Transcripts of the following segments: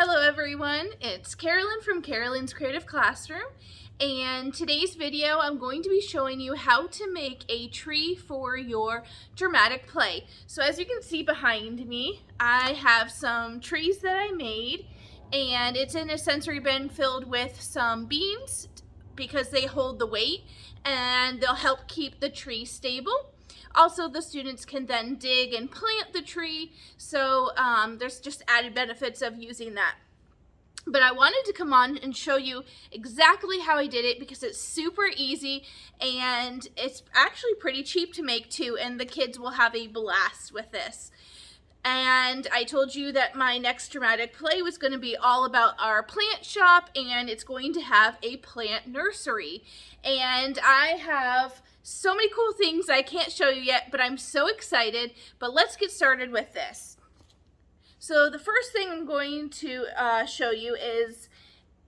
Hello everyone, it's Carolyn from Carolyn's Creative Classroom, and today's video I'm going to be showing you how to make a tree for your dramatic play. So as you can see behind me, I have some trees that I made, and it's in a sensory bin filled with some beans because they hold the weight and they'll help keep the tree stable. Also, the students can then dig and plant the tree, so there's just added benefits of using that. But I wanted to come on and show you exactly how I did it because it's super easy and it's actually pretty cheap to make too, and the kids will have a blast with this. And I told you that my next dramatic play was going to be all about our plant shop, and it's going to have a plant nursery. And I have so many cool things I can't show you yet, but I'm so excited. But let's get started with this. So the first thing I'm going to show you is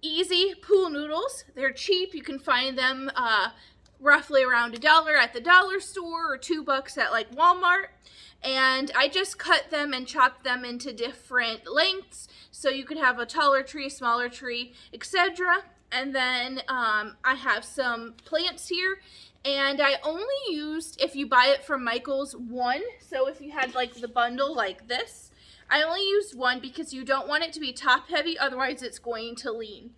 easy pool noodles. They're cheap. You can find them roughly around $1 at the dollar store or $2 at like Walmart. And I just cut them and chopped them into different lengths, so you could have a taller tree, smaller tree, etc. And then I have some plants here, and I only used, if you buy it from Michael's, one. So if you had like the bundle like this, I only used one because you don't want it to be top heavy, otherwise it's going to lean.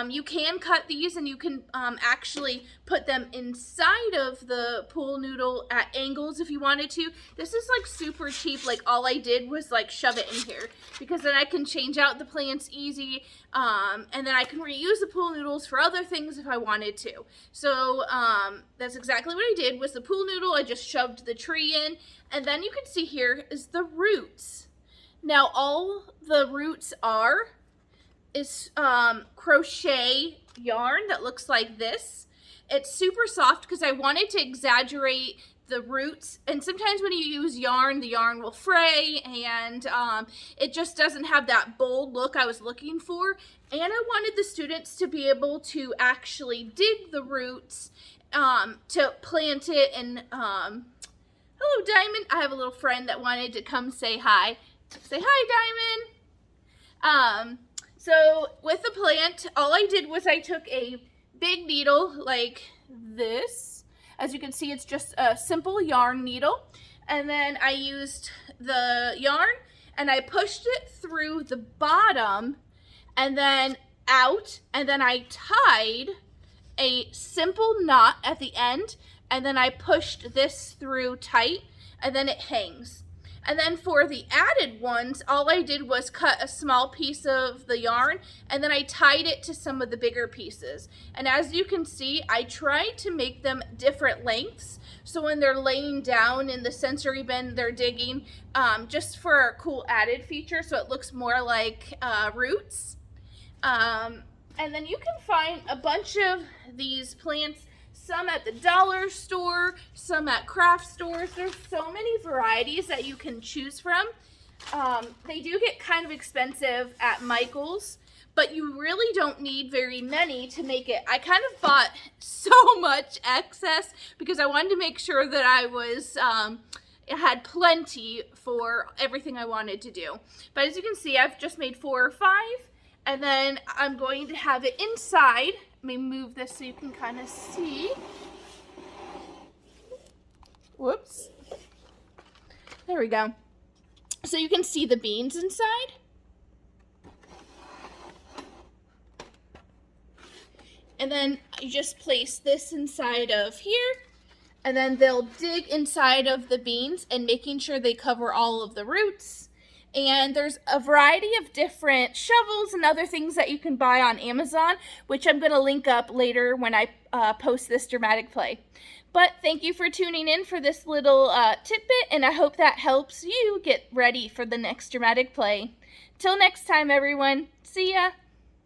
You can cut these and you can actually put them inside of the pool noodle at angles if you wanted to. This is like super cheap. Like all I did was like shove it in here because then I can change out the plants easy, and then I can reuse the pool noodles for other things if I wanted to. So that's exactly what I did. Was the pool noodle, I just shoved the tree in, and then you can see here is the roots. Now all the roots is crochet yarn that looks like this. It's super soft because I wanted to exaggerate the roots, and sometimes when you use yarn, the yarn will fray, and it just doesn't have that bold look I was looking for. And I wanted the students to be able to actually dig the roots to plant it. And hello Diamond, I have a little friend that wanted to come say hi. Say hi, Diamond. So with the plant, all I did was I took a big needle like this. As you can see, it's just a simple yarn needle. And then I used the yarn and I pushed it through the bottom and then out. And then I tied a simple knot at the end. And then I pushed this through tight, and then it hangs. And then for the added ones, all I did was cut a small piece of the yarn, and then I tied it to some of the bigger pieces. And as you can see, I tried to make them different lengths, so when they're laying down in the sensory bin, they're digging, just for a cool added feature, so it looks more like roots. And then you can find a bunch of these plants, some at the dollar store, some at craft stores. There's so many varieties that you can choose from. They do get kind of expensive at Michael's, but you really don't need very many to make it. I kind of bought so much excess because I wanted to make sure that I was had plenty for everything I wanted to do. But as you can see, I've just made 4 or 5, and then I'm going to have it inside. Let me move this so you can kind of see. Whoops. There we go. So you can see the beans inside. And then you just place this inside of here. And then they'll dig inside of the beans and making sure they cover all of the roots. And there's a variety of different shovels and other things that you can buy on Amazon, which I'm going to link up later when I post this dramatic play. But thank you for tuning in for this little tidbit, and I hope that helps you get ready for the next dramatic play. Till next time, everyone. See ya!